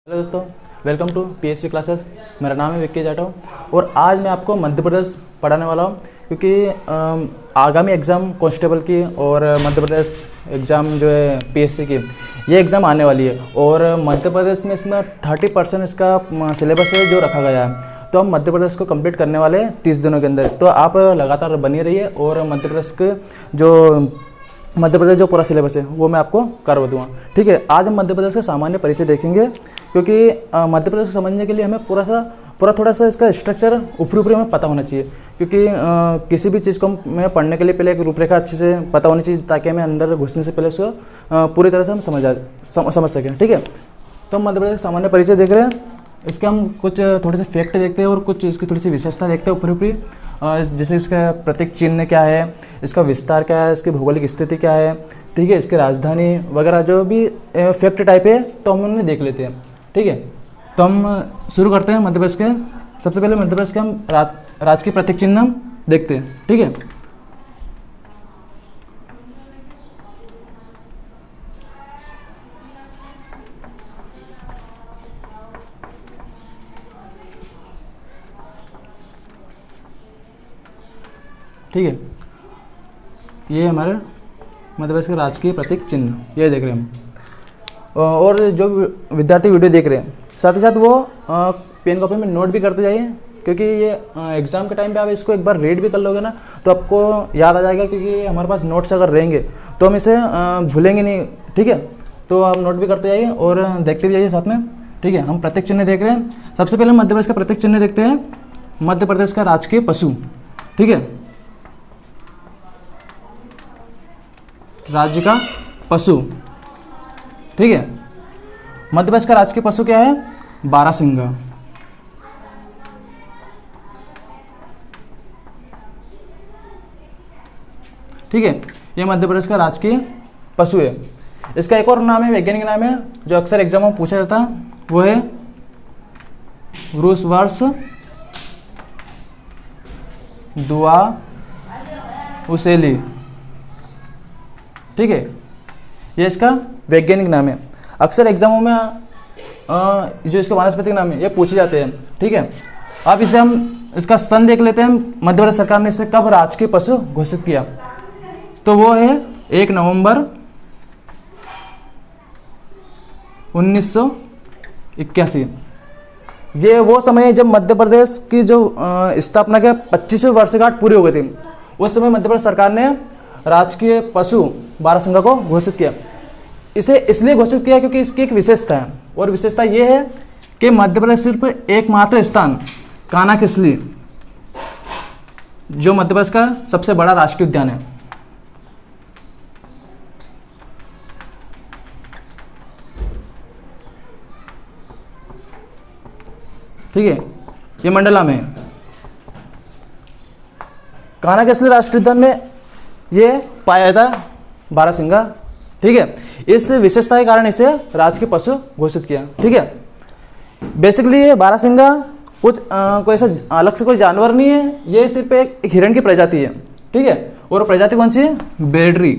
Hello दोस्तों, welcome to PSP classes. मेरा नाम है विक्की जाटव और आज मैं आपको मध्य प्रदेश पढ़ाने वाला हूँ क्योंकि आगामी एग्ज़ाम कांस्टेबल की और मध्य प्रदेश एग्ज़ाम जो है पीएससी की, ये एग्ज़ाम आने वाली है और मध्य प्रदेश में इसमें 30% इसका सिलेबस है जो रखा गया है। तो हम मध्य प्रदेश को कंप्लीट करने वाले हैं 30 दिनों के अंदर। तो आप लगातार बनी रहिए और मध्य प्रदेश के जो पूरा सिलेबस है वो मैं आपको करवा दूँगा। ठीक है, आज हम मध्य प्रदेश का सामान्य परिचय देखेंगे क्योंकि मध्य प्रदेश को समझने के लिए हमें पूरा थोड़ा सा इसका स्ट्रक्चर ऊपरी हमें पता होना चाहिए क्योंकि किसी भी चीज़ को हमें पढ़ने के लिए पहले एक रूपरेखा अच्छे से पता होनी चाहिए ताकि हमें अंदर घुसने से पहले उसको पूरी तरह से हम समझ सकें। ठीक है, तो हम मध्य प्रदेश सामान्य परिचय देख रहे हैं। इसके हम कुछ थोड़े से फैक्ट देखते हैं और कुछ इसकी थोड़ी सी विशेषता देखते हैं ऊपरी। जैसे इसका प्रतीक चिन्ह क्या है, इसका विस्तार क्या है, इसकी भौगोलिक स्थिति क्या है, ठीक है, इसकी राजधानी वगैरह जो भी फैक्ट टाइप है तो हम उन्हें देख लेते हैं। ठीक है, तो हम शुरू करते हैं मध्य प्रदेश के। सबसे पहले मध्य प्रदेश के हम राज की प्रतीक चिन्ह हम देखते हैं। ठीक है, ठीक है, ये हमारे मध्य प्रदेश के राजकीय प्रतीक चिन्ह ये देख रहे हैं हम। और जो विद्यार्थी वीडियो देख रहे हैं साथ ही साथ वो पेन कॉपी में नोट भी करते जाइए क्योंकि ये एग्ज़ाम के टाइम पे आप इसको एक बार रीड भी कर लोगे ना तो आपको याद आ जाएगा क्योंकि हमारे पास नोट्स अगर रहेंगे तो हम इसे भूलेंगे नहीं। ठीक है, तो आप नोट भी करते जाइए और देखते भी जाइए साथ में। ठीक है, हम प्रतीक चिन्ह देख रहे हैं। सबसे पहले मध्य प्रदेश का प्रतीक चिन्ह देखते हैं, मध्य प्रदेश का राजकीय पशु। ठीक है, राज्य का पशु। ठीक है, मध्य प्रदेश का राजकीय पशु क्या है? बारहसिंगा। ठीक है, ये मध्य प्रदेश का राजकीय पशु है। इसका एक और नाम है, वैज्ञानिक नाम है जो अक्सर एग्जाम में पूछा जाता है, वो है रूसवर्स दुआ उसेली। ठीक है, ये इसका वैज्ञानिक नाम है। अक्सर एग्जामों में जो इसका वानस्पतिक नाम है ये पूछे जाते हैं। ठीक है, अब इसे हम इसका सन देख लेते हैं। मध्य प्रदेश सरकार ने इसे कब राजकीय पशु घोषित किया? तो वो है 1 नवंबर 1981। ये वो समय है जब मध्य प्रदेश की जो स्थापना के 25वीं वर्षगांठ पूरी हो गई थी। उस समय मध्य प्रदेश सरकार ने राजकीय पशु बारहसिंगा को घोषित किया। इसे इसलिए घोषित किया क्योंकि इसकी एक विशेषता है और विशेषता ये है कि मध्य प्रदेश सिर्फ एकमात्र स्थान कान्हा-किसली जो मध्य प्रदेश का सबसे बड़ा राष्ट्रीय उद्यान है। ठीक है, ये मंडला में कान्हा-किसली राष्ट्रीय उद्यान में ये पाया जाता है बारहसिंगा। ठीक है, इस विशेषता के कारण इसे राजकीय पशु घोषित किया। ठीक है, बेसिकली ये बारहसिंगा कुछ कोई ऐसा अलग से कोई जानवर नहीं है, ये सिर्फ एक हिरण की प्रजाति है। ठीक है, और प्रजाति कौन सी है? बेडरी।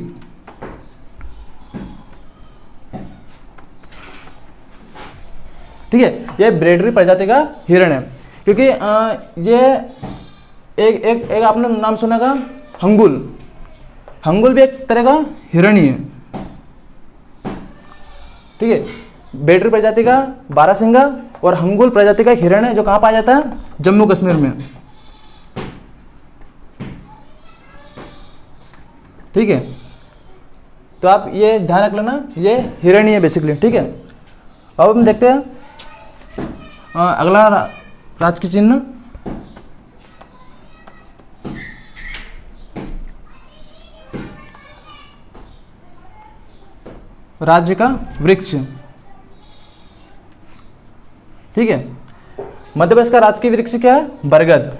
ठीक है, ये ब्रेडरी प्रजाति का हिरण है क्योंकि ये एक आपने नाम सुना का हंगुल। हंगुल भी एक तरह का हिरण ही है। ठीक है, बेडरी प्रजाति का बारहसिंगा और हंगुल प्रजाति का हिरण है जो कहाँ पाया जाता है? जम्मू कश्मीर में। ठीक है, तो आप ये ध्यान रख लेना, ये हिरण ही है बेसिकली। ठीक है, अब हम देखते हैं अगला राजकीय चिन्ह राज्य का वृक्ष। ठीक है, मध्य प्रदेश का राजकीय वृक्ष क्या है? बरगद।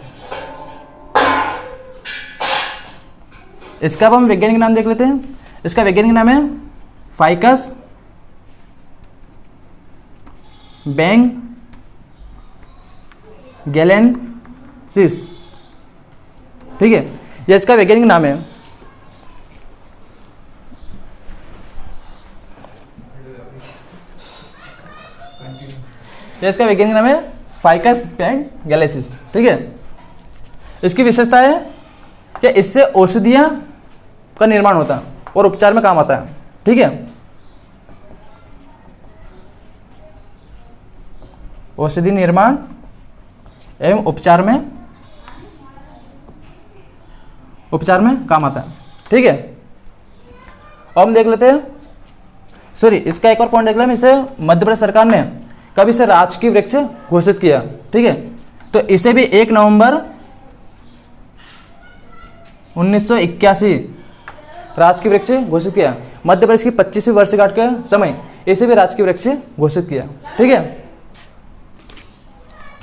इसका अब हम वैज्ञानिक नाम देख लेते हैं। इसका वैज्ञानिक नाम है फाइकस बैंग गैलेंसिस। ठीक है, यह इसका वैज्ञानिक नाम है। ये इसका वैज्ञानिक नाम है फाइकस पैंगैलेसिस। ठीक है, इसकी विशेषता है कि इससे औषधियाँ का निर्माण होता है और उपचार में काम आता है। ठीक है, औषधि निर्माण एवं उपचार में काम आता है। ठीक है, अब हम देख लेते हैं, सॉरी इसका एक और पॉइंट देख लें, इसे मध्य प्रदेश सरकार ने कब इसे राजकीय वृक्ष घोषित किया। ठीक है, तो इसे भी 1 नवंबर 1981 राजकीय वृक्ष घोषित किया। मध्य प्रदेश की 25वीं वर्षगांठ के समय इसे भी राजकीय वृक्ष घोषित किया। ठीक है,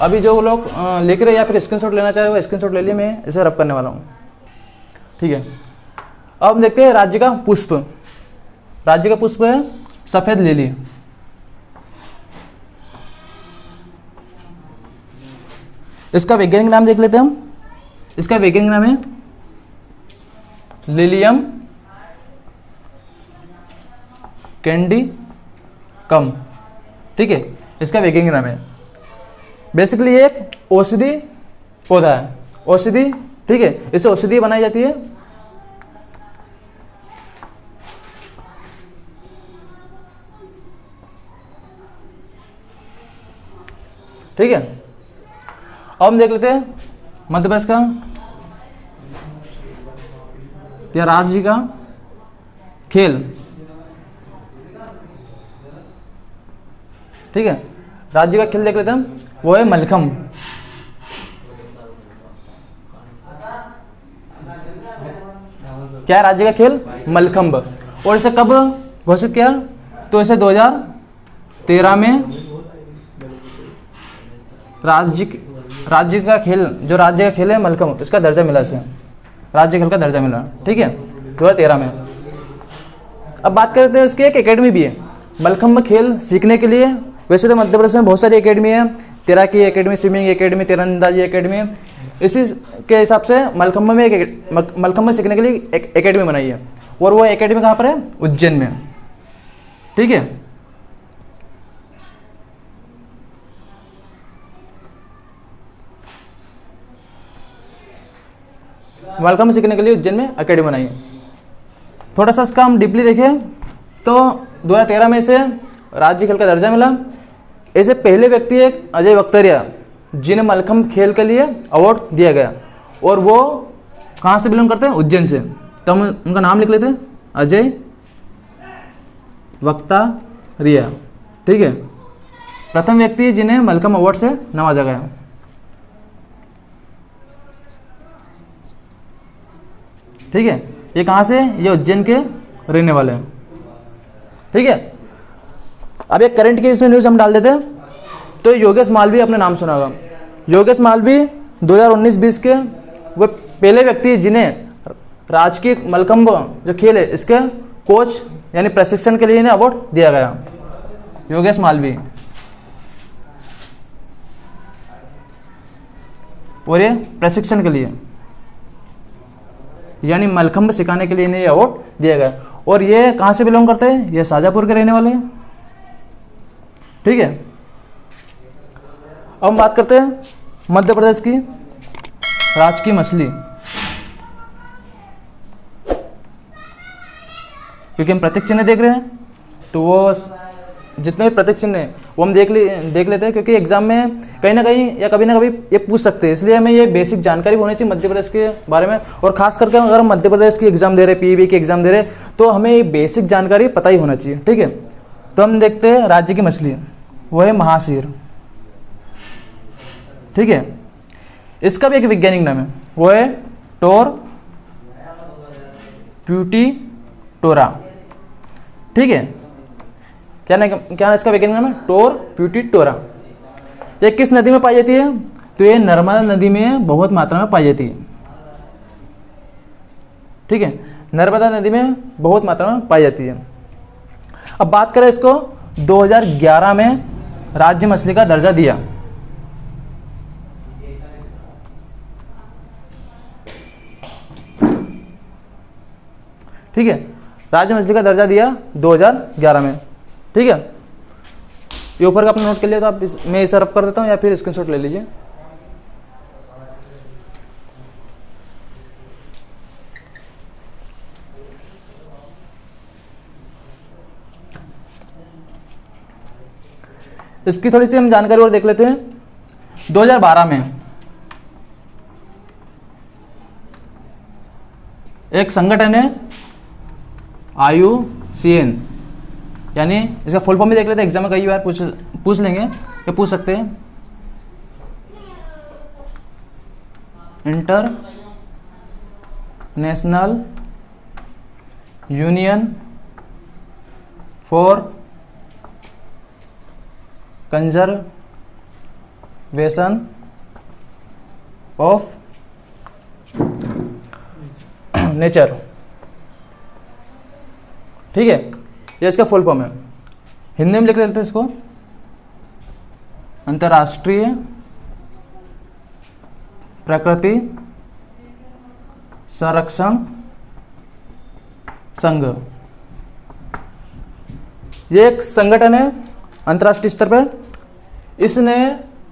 अभी जो लोग लिख रहे या फिर स्क्रीनशॉट लेना चाहे वो स्क्रीनशॉट ले लिए, मैं इसे रफ करने वाला हूँ। ठीक है, अब हम देखते हैं राज्य का पुष्प। राज्य का पुष्प है सफेद लिली। इसका वैज्ञानिक नाम देख लेते हैं हम। इसका वैज्ञानिक नाम है लिलियम कैंडिकम। ठीक है, इसका वैज्ञानिक नाम है। बेसिकली ये एक औषधि पौधा है, औषधि। ठीक है, इससे औषधि बनाई जाती है। ठीक है, अब हम देख लेते हैं मध्य प्रदेश का या राज्य का खेल। ठीक है, राज्य का खेल देख लेते हैं हम, वो है मलखम्ब। क्या है राज्य का खेल? मलखम्ब। और इसे कब घोषित किया? तो इसे 2013 में राज्य का खेल, जो राज्य का खेल है मलखम्ब, इसका दर्जा मिला, इसे राज्य खेल का दर्जा मिला। ठीक है, 2013 में। अब बात करते हैं, इसकी एक एकेडमी भी है मलखम्ब खेल सीखने के लिए। वैसे तो मध्य प्रदेश में बहुत सारी एकेडमी है, तैराकी एकेडमी, स्विमिंग एकेडमी, तीरंदाजी एकेडमी। इसी के हिसाब से मलखम्ब में मलखम्ब सीखने के लिए एक एकेडमी बनाई है, और वो एकेडमी कहाँ पर है? उज्जैन में। ठीक है, मलखम्ब सीखने के लिए उज्जैन में एकेडमी बनाई है। थोड़ा सा इसका हम डीपली देखें तो 2013 में इसे राज्य खेल का दर्जा मिला। ऐसे पहले व्यक्ति एक अजय वक्तरिया, जिन्हें मलखम्ब खेल के लिए अवार्ड दिया गया, और वो कहाँ से बिलोंग करते हैं? उज्जैन से। तो हम उनका नाम लिख लेते हैं, अजय वक्तरिया। ठीक है, प्रथम व्यक्ति जिन्हें मलखम्ब अवार्ड से नवाजा गया। ठीक है, ये कहाँ से? ये उज्जैन के रहने वाले हैं। ठीक है, अब एक करंट के इसमें न्यूज़ हम डाल देते हैं। तो योगेश मालवीय, अपने नाम सुना होगा, योगेश मालवीय 2019-20 के वो पहले व्यक्ति जिन्हें राजकीय मलखम्ब जो खेल है इसके कोच यानी प्रशिक्षण के लिए इन्हें अवार्ड दिया गया। योगेश मालवीय, और ये प्रशिक्षण के लिए यानी मलखम्ब सिखाने के लिए इन्हें अवार्ड दिया गया। और ये कहाँ से बिलोंग करते हैं? ये शाजापुर के रहने वाले हैं। ठीक है, अब हम बात करते हैं मध्य प्रदेश की राजकीय मछली, क्योंकि हम प्रतीक चिन्ह देख रहे हैं, तो वो जितने भी प्रतीक चिन्ह हैं वो हम देख लेते हैं, क्योंकि एग्जाम में कहीं ना कहीं या कभी ना कभी ये पूछ सकते हैं। इसलिए हमें ये बेसिक जानकारी होनी चाहिए मध्य प्रदेश के बारे में। और खास करके अगर हम मध्य प्रदेश की एग्जाम दे रहे, पीईबी की एग्जाम दे रहे, तो हमें ये बेसिक जानकारी पता ही होना चाहिए। ठीक है, तो हम देखते हैं राज्य की मछली, वो है महासीर। ठीक है, इसका भी एक वैज्ञानिक नाम है, वो है टोर प्यूटिटोरा। ठीक है, क्या इसका वैज्ञानिक नाम है? टोर प्यूटिटोरा। ये किस नदी में पाई जाती है? तो ये नर्मदा नदी में बहुत मात्रा में पाई जाती है। ठीक है, नर्मदा नदी में बहुत मात्रा में पाई जाती है। अब बात करें इसको 2011 में राज्य मछली का दर्जा दिया। ठीक है, राज्य मछली का दर्जा दिया 2011 में। ठीक है, ये ऊपर का आपने नोट कर लिया तो आप मैं इसे रफ कर देता हूँ या फिर स्क्रीनशॉट ले लीजिए। इसकी थोड़ी सी हम जानकारी और देख लेते हैं। 2012 में एक संगठन है IUCN, यानी इसका फुल फॉर्म भी देख लेते हैं, एग्जाम में कई बार पूछ लेंगे या पूछ सकते हैं। Inter national union for conservation of nature, ठीक है, ये इसका फुल फॉर्म है। हिंदी में लिख लेते हैं इसको, अंतर्राष्ट्रीय प्रकृति संरक्षण संघ। ये एक संगठन है अंतर्राष्ट्रीय स्तर पर। इसने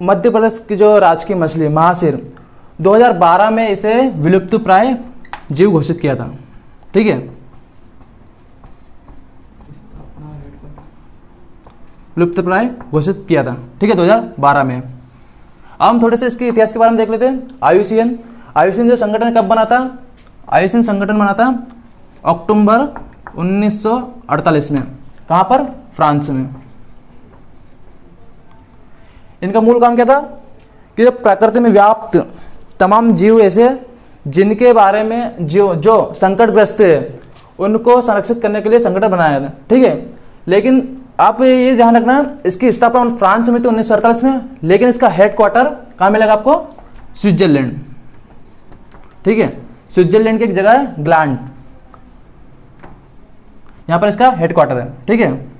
मध्य प्रदेश की जो राजकीय मछली महासिर 2012 में इसे विलुप्त प्राय जीव घोषित किया था, ठीक है, विलुप्त प्राय घोषित किया था, ठीक है, 2012 में। अब हम थोड़े से इसके इतिहास के बारे में देख लेते हैं। आयुसीएन जो संगठन कब बना था? आयुसीएन संगठन बना था अक्टूबर 1948 में। कहाँ पर? फ्रांस में। इनका मूल काम क्या था कि जब प्रकृति में व्याप्त तमाम जीव ऐसे जिनके बारे में जो संकटग्रस्त है उनको संरक्षित करने के लिए संगठन बनाया था, ठीक है। लेकिन आप ये ध्यान रखना, इसकी स्थापना फ्रांस में तो 1948 में, लेकिन इसका हेडक्वार्टर कहाँ मिलेगा आपको? स्विट्जरलैंड, ठीक है। स्विट्जरलैंड की एक जगह है ग्लांड, यहां पर इसका हेडक्वार्टर है, ठीक है।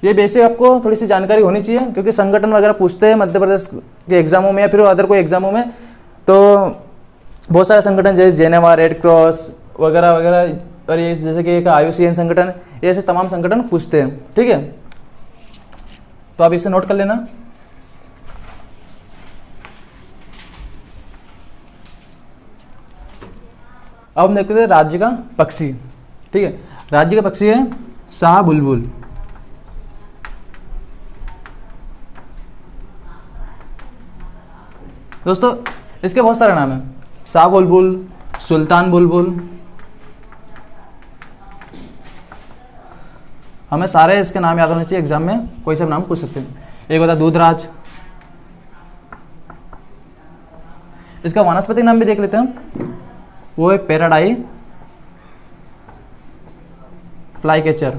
ये बेसिक आपको थोड़ी सी जानकारी होनी चाहिए, क्योंकि संगठन वगैरह पूछते हैं मध्य प्रदेश के एग्जामों में या फिर अदर कोई एग्जामों में। तो बहुत सारे संगठन जैसे जेनेवा, रेड क्रॉस वगैरह वगैरह, और ये जैसे कि एक IUCN संगठन, ये ऐसे तमाम संगठन पूछते हैं, ठीक है। तो आप इसे नोट कर लेना। अब हम देखते हैं राज्य का पक्षी, ठीक है। राज्य का पक्षी है शाह बुलबुल। दोस्तों इसके बहुत सारे नाम हैं, शाह बुलबुल, सुल्तान बुलबुल। हमें सारे इसके नाम याद होने चाहिए, एग्जाम में कोई सा नाम पूछ सकते हैं। एक होता है दूधराज। इसका वानस्पतिक नाम भी देख लेते हैं, वो है पैराडाई फ्लाईकैचर।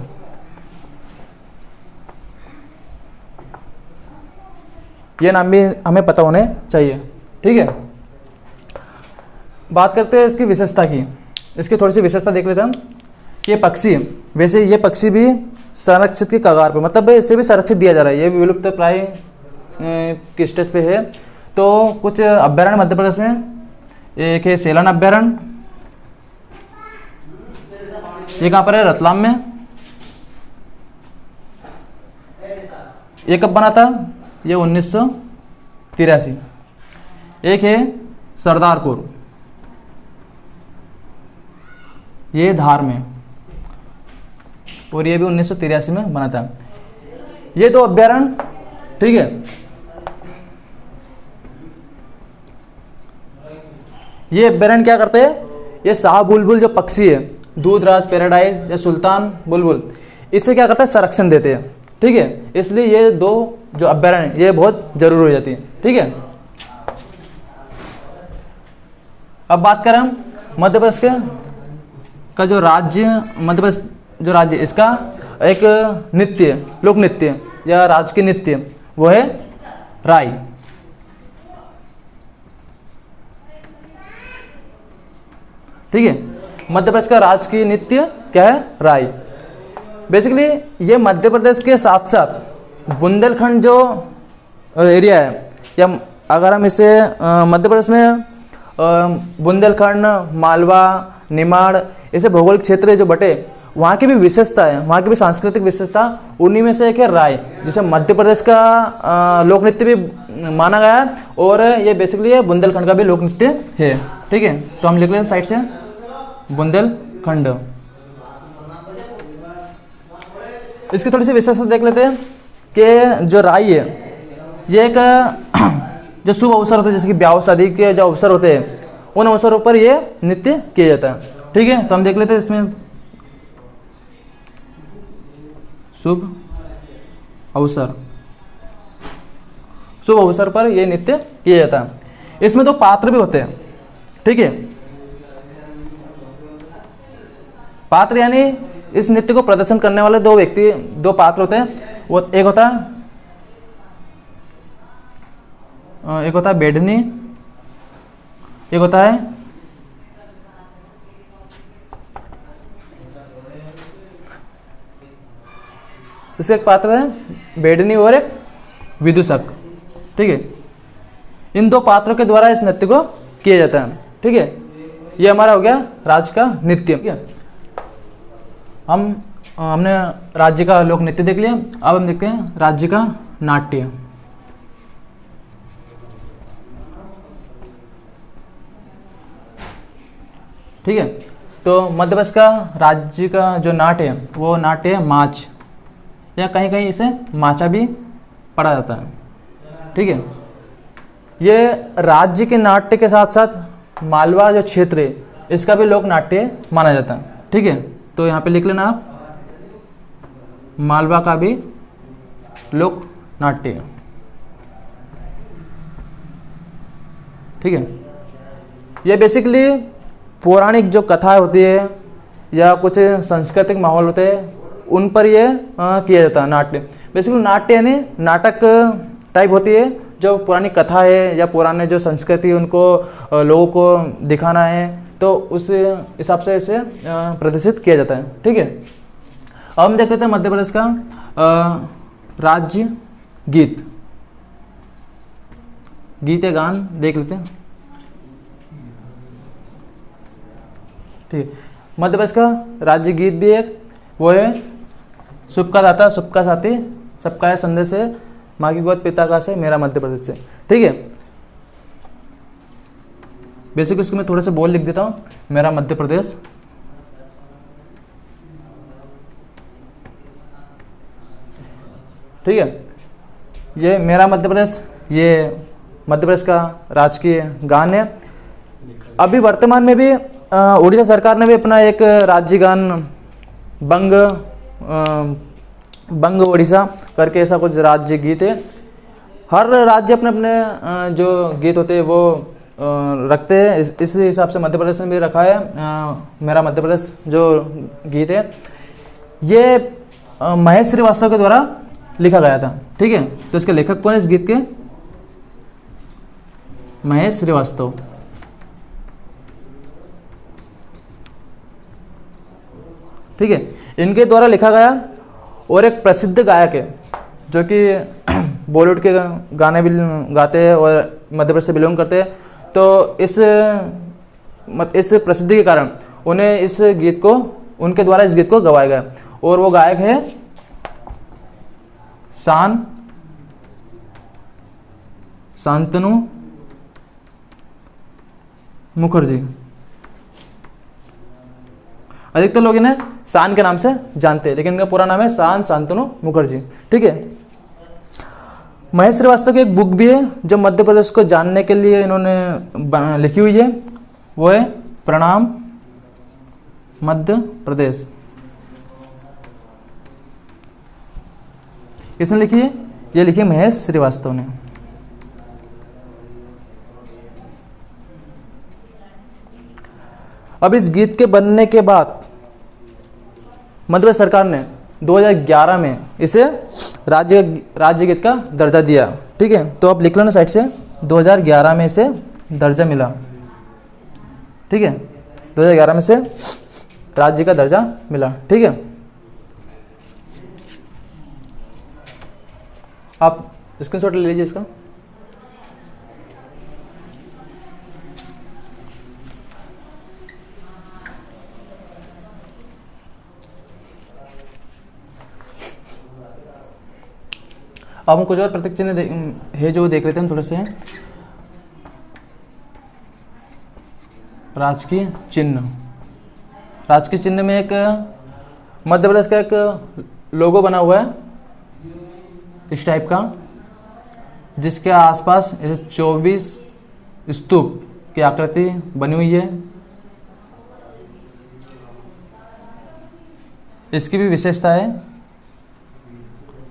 ये नाम भी हमें पता होने चाहिए, ठीक है। बात करते हैं इसकी विशेषता की। इसकी थोड़ी सी विशेषता देख लेते हैं हम। ये पक्षी, वैसे ये पक्षी भी संरक्षित की कगार पे, मतलब इसे भी संरक्षित दिया जा रहा है, ये विलुप्त प्राय की स्टेज पे है। तो कुछ अभ्यारण्य मध्य प्रदेश में, एक है सेलन अभ्यारण्य, ये कहाँ पर है? रतलाम में। ये कब बना था? ये 1983। एक है सरदारपुर, ये धार में, और ये भी 1983 में बना था। ये दो अभ्यारण्य, ठीक है। ये अभ्यारण्य क्या करते हैं? ये शाह बुलबुल जो पक्षी है, दूधराज, पैराडाइज या सुल्तान बुलबुल, इसे क्या करता है? संरक्षण देते हैं, ठीक है। इसलिए ये दो जो अभ्यारण्य ये बहुत जरूरी हो जाती है, ठीक है। अब बात करें हम मध्य प्रदेश का जो राज्य, मध्य प्रदेश जो राज्य, इसका एक नृत्य, लोक नृत्य या राजकीय नृत्य, वो है राई, ठीक है। मध्य प्रदेश का राजकीय नृत्य क्या है? राई। बेसिकली ये मध्य प्रदेश के साथ साथ बुंदेलखंड जो एरिया है, या अगर हम इसे मध्य प्रदेश में बुंदेलखंड, मालवा, निमाड़, ऐसे भौगोलिक क्षेत्र जो बटे, वहाँ की भी विशेषता है, वहाँ की भी सांस्कृतिक विशेषता, उन्हीं में से एक है राय, जिसे मध्य प्रदेश का लोक नृत्य भी माना गया है, और ये बेसिकली ये बुंदेलखंड का भी लोक नृत्य है। ठीक है, तो हम लिख लें साइड से बुंदेलखंड। इसकी थोड़ी सी विशेषता देख लेते हैं कि जो राई है ये एक जो शुभ अवसर होते हैं, जैसे कि ब्याह शादी के जो अवसर होते हैं, उन अवसरों पर ये नृत्य किया जाता है। ठीक है, तो हम देख लेते हैं इसमें शुभ अवसर, शुभ अवसर पर यह नृत्य किया जाता है। इसमें दो पात्र भी होते हैं। ठीक है, पात्र यानी इस नृत्य को प्रदर्शन करने वाले दो व्यक्ति, दो पात्र होते हैं। वो एक होता है बेडनी, एक होता है इसके एक पात्र है बेडनी और एक विदूषक। ठीक है, इन दो पात्रों के द्वारा इस नृत्य को किया जाता है। ठीक है, ये हमारा हो गया राज्य का नृत्य। ठीक है, हमने राज्य का लोक नृत्य देख लिया। अब हम देखते हैं राज्य का नाट्य। ठीक है, तो मध्य प्रदेश का राज्य का जो नाट्य है वो नाट्य है माच, या कहीं कहीं इसे माचा भी पढ़ा जाता है। ठीक है, ये राज्य के नाट्य के साथ साथ मालवा जो क्षेत्र है इसका भी लोक नाट्य माना जाता है। ठीक है, तो यहाँ पे लिख लेना आप, मालवा का भी लोक नाट्य। ठीक है, ये बेसिकली पौराणिक जो कथाएं होती है या कुछ सांस्कृतिक माहौल होते हैं उन पर ये किया जाता है नाट्य। बेसिकली नाट्य यानी नाटक टाइप होती है, जो पुरानी कथा है या पुराने जो संस्कृति है उनको लोगों को दिखाना है, तो उस हिसाब से इसे प्रदर्शित किया जाता है। ठीक है, अब हम देख लेते हैं मध्य प्रदेश का राज्य गीत, गीत या गान देख लेते हैं। ठीक है, मध्य प्रदेश का राज्य गीत भी एक वो है सबका दाता सबका साथी सबका है संदेश है, माँ की गोद पिता का से मेरा मध्य प्रदेश से। ठीक है, बेसिक इसको मैं थोड़े से बोल लिख देता हूँ, मेरा मध्य प्रदेश। ठीक है, ये मेरा मध्य प्रदेश, ये मध्य प्रदेश का राजकीय गान है। अभी वर्तमान में भी उड़ीसा सरकार ने भी अपना एक राज्य गान बंग उड़ीसा करके ऐसा कुछ राज्य गीत है। हर राज्य अपने अपने जो गीत होते हैं वो रखते हैं, इस हिसाब से मध्य प्रदेश ने भी रखा है मेरा मध्य प्रदेश जो गीत है। ये महेश श्रीवास्तव के द्वारा लिखा गया था। ठीक है, तो इसके लेखक कौन है इस गीत के? महेश श्रीवास्तव। ठीक है, इनके द्वारा लिखा गया और एक प्रसिद्ध गायक है जो कि बॉलीवुड के गाने भी गाते हैं और मध्य प्रदेश से बिलोंग करते हैं। तो इस प्रसिद्धि के कारण उन्हें इस गीत को, उनके द्वारा इस गीत को गवाया गया, और वो गायक है शांतनु मुखर्जी। अधिकतर लोग इन्हें शान के नाम से जानते हैं, लेकिन इनका पूरा नाम है शांतनु मुखर्जी। ठीक है, महेश श्रीवास्तव की एक बुक भी है जो मध्य प्रदेश को जानने के लिए इन्होंने लिखी हुई है, वो है प्रणाम मध्य प्रदेश। किसने लिखी है? ये लिखी है महेश श्रीवास्तव ने। अब इस गीत के बनने के बाद मध्य प्रदेश सरकार ने 2011 में इसे राज्य गीत का दर्जा दिया। ठीक है, तो आप लिख लो ना साइड से, 2011 में इसे दर्जा मिला। ठीक है, 2011 में से राज्य का दर्जा मिला। ठीक है, आप स्क्रीनशॉट ले लीजिए इसका। अब हम कुछ और प्रतीक चिन्ह है जो देख लेते हैं हम थोड़े से। राजकीय चिन्ह, राजकीय चिन्ह में एक मध्य प्रदेश का एक लोगो बना हुआ है इस टाइप का, जिसके आसपास 24 स्तूप की आकृति बनी हुई है। इसकी भी विशेषता है,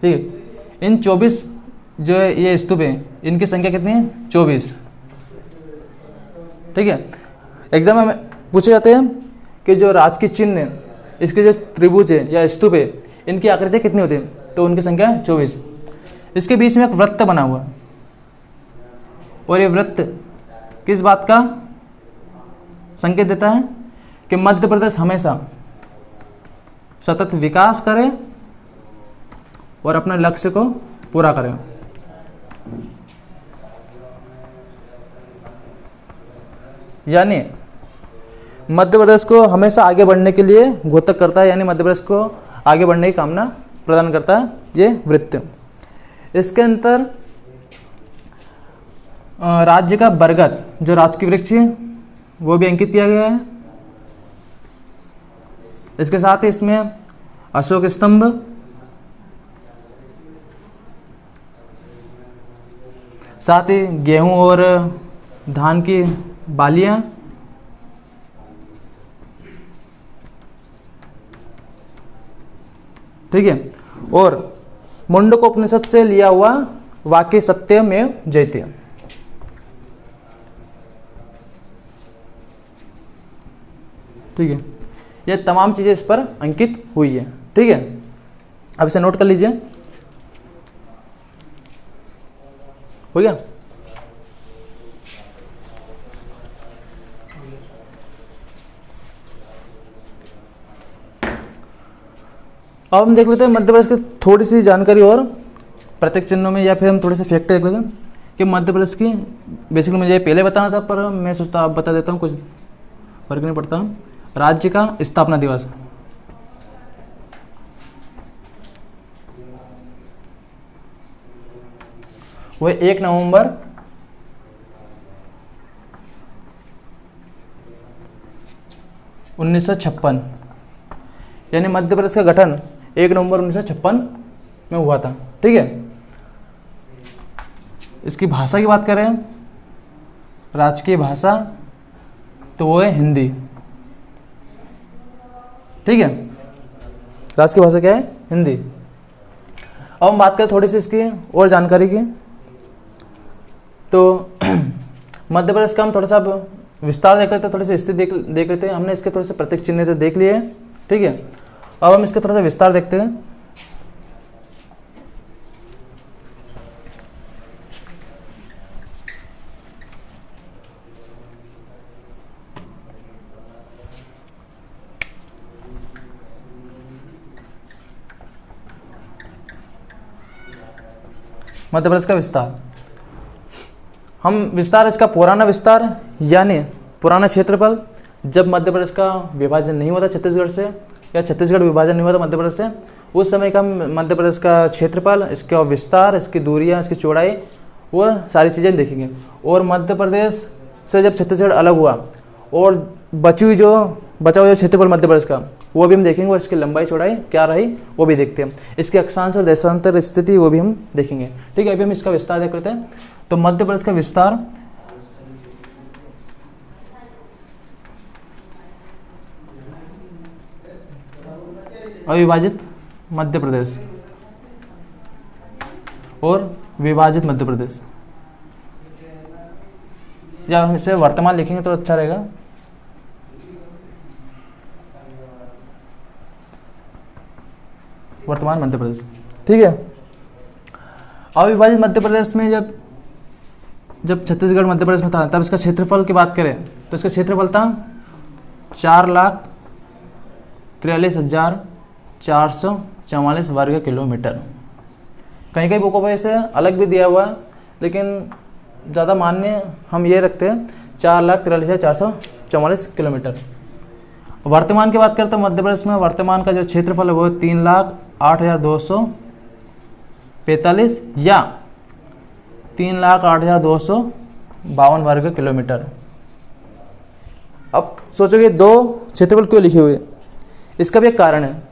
ठीक है। इन 24 जो है ये स्तूप है, इनकी संख्या कितनी है? 24, ठीक है। एग्जाम में पूछे जाते हैं कि जो राजकीय चिन्ह है, इसके जो त्रिभुज है या स्तूप है, इनकी आकृति कितनी होती है? तो उनकी संख्या है 24। इसके बीच में एक वृत्त बना हुआ है, और ये वृत्त किस बात का संकेत देता है? कि मध्य प्रदेश हमेशा सतत विकास करे और अपने लक्ष्य को पूरा करे। यानी मध्य प्रदेश को हमेशा आगे बढ़ने के लिए घोतक करता है, यानी मध्य प्रदेश को आगे बढ़ने की कामना प्रदान करता है ये वृत्त। इसके अंतर राज्य का बरगद जो राजकीय वृक्ष है वो भी अंकित किया गया है। इसके साथ ही इसमें अशोक स्तंभ, साथ ही गेहूं और धान की बालियां, ठीक है, और मुंडकोपनिषद से लिया हुआ वाक्य सत्यमेव जयते, ठीक है। ये तमाम चीजें इस पर अंकित हुई है, ठीक है। अब इसे नोट कर लीजिए, हो गया। अब हम देख लेते हैं मध्य प्रदेश की थोड़ी सी जानकारी और प्रत्येक चिन्हों में, या फिर हम थोड़े से फैक्ट देख लेते हैं कि मध्य प्रदेश की। बेसिकली मुझे पहले बताना था, पर मैं सोचता आप बता देता हूँ, कुछ फर्क नहीं पड़ता। राज्य का स्थापना दिवस, वो 1 नवंबर 1956, यानी मध्य प्रदेश का गठन 1 नवंबर 1956 में हुआ था, ठीक है। इसकी भाषा की बात करें, राजकीय भाषा, तो वो है हिंदी, ठीक है। राजकीय भाषा क्या है? हिंदी। अब हम बात करें थोड़ी सी इसकी और जानकारी की, तो मध्य प्रदेश का हम थोड़ा सा विस्तार देख लेते हैं, थोड़ी सी स्थिति देख लेते हैं। हमने इसके थोड़े से प्रत्येक चिन्ह तो देख लिए, ठीक है। अब हम इसके थोड़ा सा विस्तार देखते हैं। मध्य प्रदेश का विस्तार, हम विस्तार इसका पुराना विस्तार यानी पुराना क्षेत्रफल, जब मध्य प्रदेश का विभाजन नहीं हुआ था छत्तीसगढ़ से, या छत्तीसगढ़ विभाजन नहीं हुआ था मध्य प्रदेश से, उस समय का मध्य प्रदेश का क्षेत्रफल, इसका विस्तार, इसकी दूरियां, इसकी चौड़ाई, वो सारी चीज़ें देखेंगे। और मध्य प्रदेश से जब छत्तीसगढ़ अलग हुआ और बचा हुआ जो क्षेत्रफल मध्य प्रदेश का, वो भी हम देखेंगे, और इसकी लंबाई चौड़ाई क्या रही वो भी देखते हैं। इसकी अक्षांश और देशांतर स्थिति वो भी हम देखेंगे, ठीक है। अभी हम इसका विस्तार देख लेते हैं। तो मध्य प्रदेश का विस्तार, अविभाजित मध्य प्रदेश और विभाजित मध्य प्रदेश, या हम इसे वर्तमान लिखेंगे तो अच्छा रहेगा। वर्तमान मध्य प्रदेश, ठीक है। अविभाजित मध्य प्रदेश में जब छत्तीसगढ़ मध्य प्रदेश में था, तब इसका क्षेत्रफल की बात करें तो इसका क्षेत्रफल था 4,43,444 वर्ग किलोमीटर। कहीं कहीं बुकों पर इसे अलग भी दिया हुआ है, लेकिन ज़्यादा मान्य हम ये रखते हैं 4,43,444 किलोमीटर। वर्तमान की बात करते हैं मध्य प्रदेश में, वर्तमान का जो क्षेत्रफल है वो 3,08,200 45 या 3,08,252 वर्ग किलोमीटर। अब सोचोगे दो क्षेत्रफल क्यों लिखे हुए, इसका भी एक कारण है,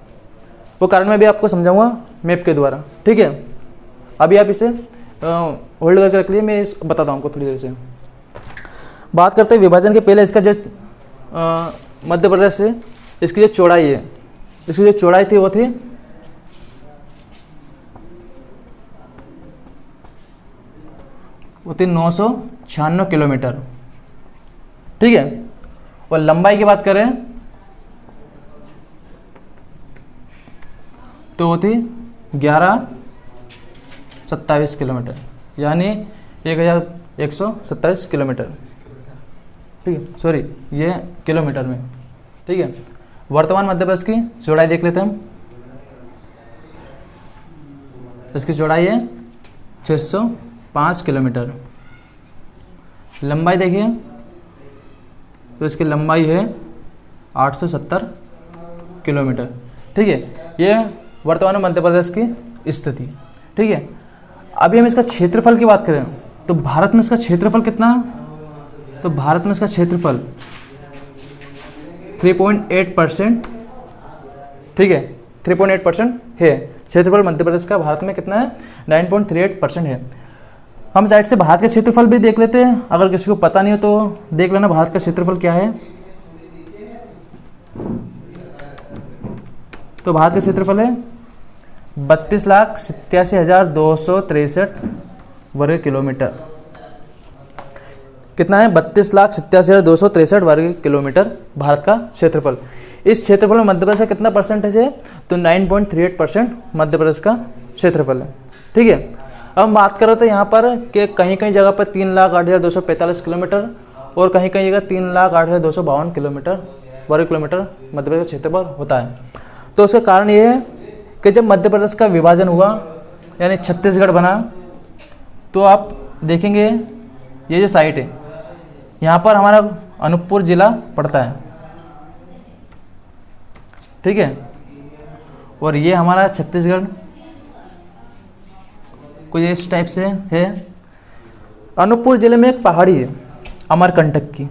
वो कारण मैं भी आपको समझाऊंगा मैप के द्वारा, ठीक है। अभी आप इसे होल्ड करके रख लिए, मैं बताता हूँ आपको थोड़ी देर से। बात करते हैं विभाजन के पहले इसका जो मध्य प्रदेश है, इसकी जो चौड़ाई है, इसकी जो चौड़ाई थी वो थी 996 किलोमीटर, ठीक है। और लंबाई की बात करें तो वो थी 1127 किलोमीटर, यानी 1127 किलोमीटर, ठीक है। सॉरी, ये किलोमीटर में, ठीक है। वर्तमान मध्य प्रदेश की चौड़ाई देख लेते हैं हम। इसकी चौड़ाई है 605 किलोमीटर। लंबाई देखिए तो इसकी लंबाई है 870 किलोमीटर, ठीक है। ये वर्तमान मध्य प्रदेश की स्थिति, ठीक है। अभी हम इसका क्षेत्रफल की बात करें तो भारत में इसका क्षेत्रफल कितना, तो भारत में इसका क्षेत्रफल 3.8%, ठीक है, 3.8% है क्षेत्रफल मध्य प्रदेश का। भारत में कितना है, 9.38% है। हम साइड से भारत का क्षेत्रफल भी देख लेते हैं, अगर किसी को पता नहीं हो तो देख लेना भारत का क्षेत्रफल क्या है। तो भारत का क्षेत्रफल है 32,87,263 वर्ग किलोमीटर। कितना है, 32,87,263 वर्ग किलोमीटर भारत का क्षेत्रफल। इस क्षेत्रफल में मध्य प्रदेश का कितना परसेंटेज है, तो 9.38% मध्य प्रदेश का क्षेत्रफल है, ठीक है। अब बात करें तो यहाँ पर कि कहीं कहीं जगह पर 3,08,245 किलोमीटर और कहीं कहीं जगह 3,08,252 किलोमीटर वर्ग किलोमीटर मध्य प्रदेश का क्षेत्रफल होता है। तो उसका कारण ये है कि जब मध्य प्रदेश का विभाजन हुआ यानी छत्तीसगढ़ बना, तो आप देखेंगे ये जो साइट है यहाँ पर हमारा अनूपपुर जिला पड़ता है, ठीक है। और ये हमारा छत्तीसगढ़ कुछ इस टाइप से है। अनूपपुर जिले में एक पहाड़ी है अमरकंटक की,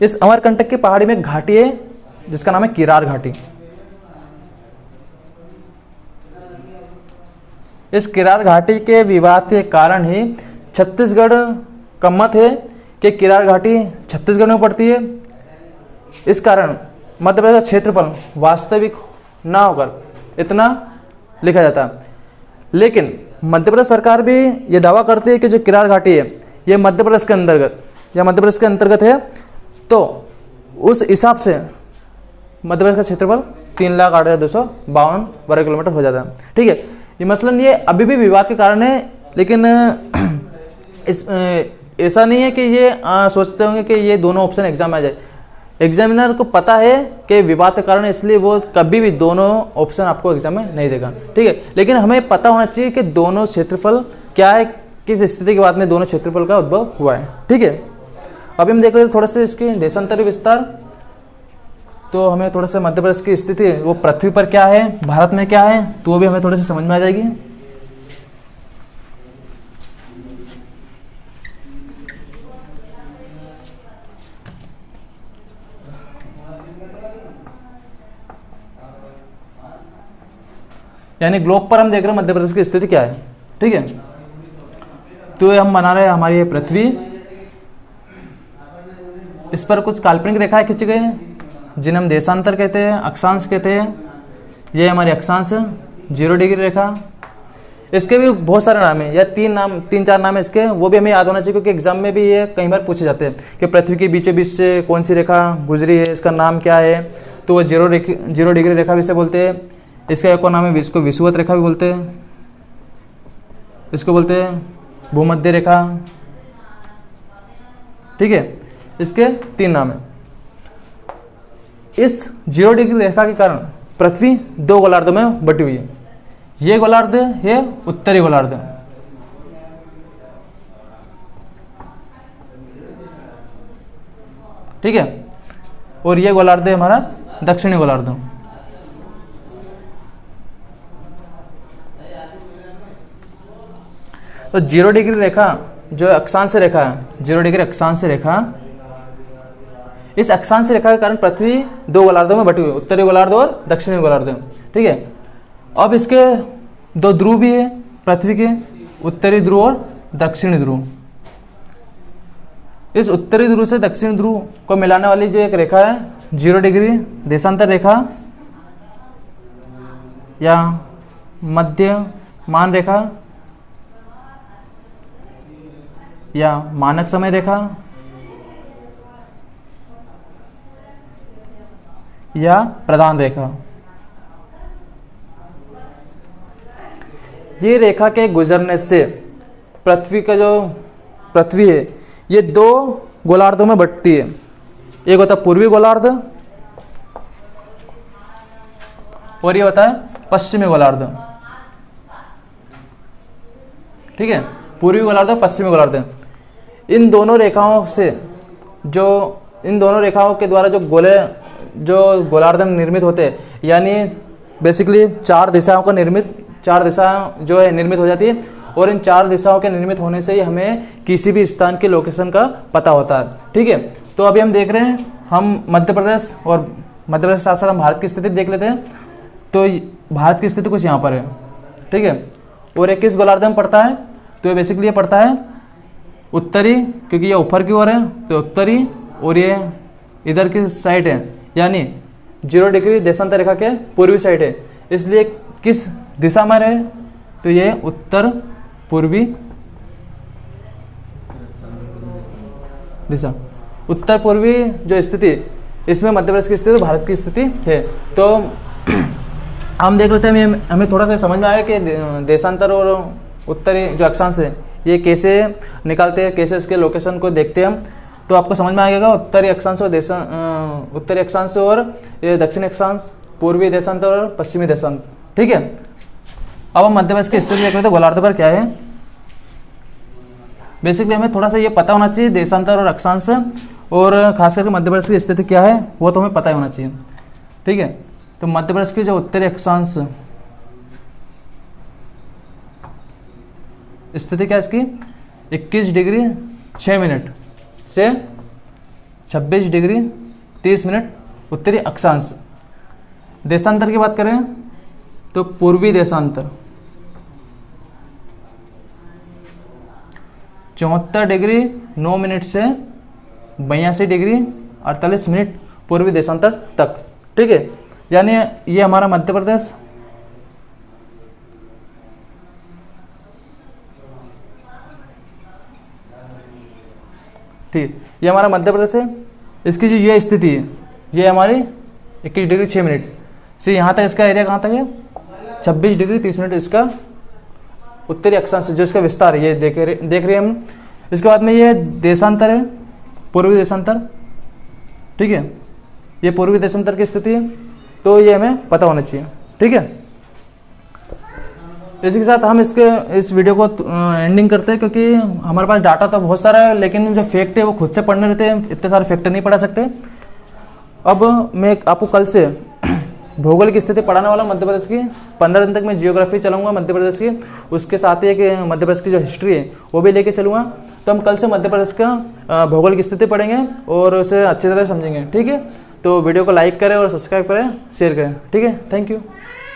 इस अमरकंटक की पहाड़ी में एक घाटी है जिसका नाम है किरार घाटी। इस किरार घाटी के विवाद के कारण ही छत्तीसगढ़ का मत है कि किरार घाटी छत्तीसगढ़ में पड़ती है। इस कारण मध्य प्रदेश का क्षेत्रफल वास्तविक ना होकर इतना लिखा जाता है, लेकिन मध्य प्रदेश सरकार भी ये दावा करती है कि जो किरार घाटी है ये मध्य प्रदेश के अंतर्गत है, तो उस हिसाब से मध्य प्रदेश का क्षेत्रफल 3,08,252 वर्ग किलोमीटर हो जाता है, ठीक है। ये मसलन ये अभी भी विवाद के कारण है, लेकिन ऐसा नहीं है कि ये सोचते होंगे कि ये दोनों ऑप्शन एग्जाम में आ जाए। एग्जामिनर को पता है कि विवाद के कारण, इसलिए वो कभी भी दोनों ऑप्शन आपको एग्जाम में नहीं देगा, ठीक है। लेकिन हमें पता होना चाहिए कि दोनों क्षेत्रफल क्या है, किस स्थिति के बाद में दोनों क्षेत्रफल का उद्भव हुआ है, ठीक है। अभी हम देख लेते थोड़ा सा इसके देशांतरी विस्तार। तो हमें थोड़ा सा मध्य प्रदेश की स्थिति वो पृथ्वी पर क्या है, भारत में क्या है, तो वो भी हमें थोड़ा सा समझ में आ जाएगी। यानी ग्लोब पर हम देख रहे हैं मध्य प्रदेश की स्थिति क्या है, ठीक है। तो हम बना रहे हैं हमारी ये पृथ्वी, इस पर कुछ काल्पनिक रेखाएं खींची गई हैं जिन्हें हम देशांतर कहते हैं, अक्षांश कहते हैं। ये हमारी अक्षांश 0 डिग्री रेखा। इसके भी बहुत सारे नाम हैं, या 3-4 नाम है इसके, वो भी हमें याद होना चाहिए क्योंकि एग्जाम में भी ये कई बार पूछे जाते हैं कि पृथ्वी के बीचों बीच से कौन सी रेखा गुजरी है, इसका नाम क्या है। तो वो 0 डिग्री रेखा भी से बोलते हैं। इसका एक और नाम है, इसको विषुवत रेखा भी बोलते हैं, इसको बोलते हैं भूमध्य रेखा, ठीक है। इसके 3 नाम है। इस 0 डिग्री रेखा के कारण पृथ्वी 2 गोलार्धों में बटी हुई है। ये गोलार्ध है उत्तरी गोलार्ध, ठीक है। और ये गोलार्ध है हमारा दक्षिणी गोलार्ध। तो 0 डिग्री रेखा जो अक्षांश रेखा है, 0 डिग्री अक्षांश रेखा, इस अक्षांश रेखा के कारण पृथ्वी 2 गोलार्धों में बटी हुई है, उत्तरी गोलार्ध और दक्षिणी गोलार्ध। ठीक है, अब इसके 2 ध्रुव भी है पृथ्वी के, उत्तरी ध्रुव और दक्षिणी ध्रुव। इस उत्तरी ध्रुव से दक्षिणी ध्रुव को मिलाने वाली जो एक रेखा है 0 डिग्री देशांतर रेखा या मध्यमान रेखा या मानक समय रेखा या प्रधान रेखा, ये रेखा के गुजरने से पृथ्वी का जो पृथ्वी है ये 2 गोलार्धों में बंटती है। एक होता है पूर्वी गोलार्ध और ये होता है पश्चिमी गोलार्ध। ठीक है, पूर्वी गोलार्ध और पश्चिमी गोलार्ध। इन दोनों रेखाओं से इन दोनों रेखाओं के द्वारा जो गोलार्ध निर्मित होते हैं, यानी बेसिकली 4 दिशाओं का निर्मित हो जाती है और इन 4 दिशाओं के निर्मित होने से ही हमें किसी भी स्थान के लोकेशन का पता होता है। ठीक है, तो अभी हम देख रहे हैं, हम मध्य प्रदेश के साथ साथ हम भारत की स्थिति देख लेते हैं। तो भारत की स्थिति कुछ यहाँ पर है। ठीक है, और ये किस गोलार्ध में पड़ता है, तो ये बेसिकली ये पड़ता है उत्तरी, क्योंकि ये ऊपर की ओर है तो उत्तरी, और ये इधर की साइड है यानी 0 डिग्री देशांतर रेखा के पूर्वी साइड है, इसलिए किस दिशा में रहे, तो ये उत्तर पूर्वी दिशा, उत्तर पूर्वी जो स्थिति, इसमें मध्य प्रदेश की स्थिति भारत की स्थिति है। तो हम देख लेते हैं, हमें थोड़ा सा समझ में आया कि देशांतर और उत्तरी जो अक्षांश है ये कैसे निकालते हैं, कैसे इसके लोकेशन को देखते हैं हम, तो आपको समझ में आ जाएगा उत्तरी अक्षांश और उत्तरी अक्षांश और ये दक्षिणी अक्षांश, पूर्वी देशांतर और पश्चिमी देशांतर। ठीक है, अब हम मध्य प्रदेश की स्थिति देख रहे थे गोलार्ध पर क्या है। बेसिकली हमें थोड़ा सा ये पता होना चाहिए देशांतर और अक्षांश, और खास करके मध्य प्रदेश की स्थिति क्या है वो तो हमें पता ही होना चाहिए। ठीक है, तो मध्य प्रदेश की जो उत्तरी अक्षांश स्थिति क्या है इसकी, 21 डिग्री 6 मिनट से 26 डिग्री 30 मिनट उत्तरी अक्षांश। देशांतर की बात करें तो पूर्वी देशांतर 74 डिग्री 9 मिनट से 82 डिग्री 48 मिनट पूर्वी देशांतर तक। ठीक है, यानी ये हमारा मध्य प्रदेश, ठीक, ये हमारा मध्य प्रदेश है। इसकी जो ये स्थिति है ये हमारी 21 डिग्री 6 मिनट से यहाँ तक, इसका एरिया कहाँ तक है 26 डिग्री 30 मिनट इसका उत्तरी अक्षांश जो इसका विस्तार है, ये देख रहे हैं हम। इसके बाद में ये देशांतर है, पूर्वी देशांतर। ठीक है, ये पूर्वी देशांतर की स्थिति है, तो ये हमें पता होना चाहिए। ठीक है, इसी के साथ हम इस वीडियो को एंडिंग करते हैं, क्योंकि हमारे पास डाटा तो बहुत सारा है लेकिन जो फैक्ट है वो खुद से पढ़ने रहते हैं, इतने सारे फैक्ट नहीं पढ़ा सकते। अब मैं आपको कल से भूगोल की स्थिति पढ़ाने वाला मध्य प्रदेश की। 15 दिन तक मैं जियोग्राफी चलाऊंगा मध्य प्रदेश की, उसके साथ ही एक मध्य प्रदेश की जो हिस्ट्री है वो भी लेके चलूँगा। तो हम कल से मध्य प्रदेश का भूगोल की स्थिति पढ़ेंगे और उसे अच्छी तरह समझेंगे। ठीक है, तो वीडियो को लाइक करें और सब्सक्राइब करें, शेयर करें। ठीक है, थैंक यू।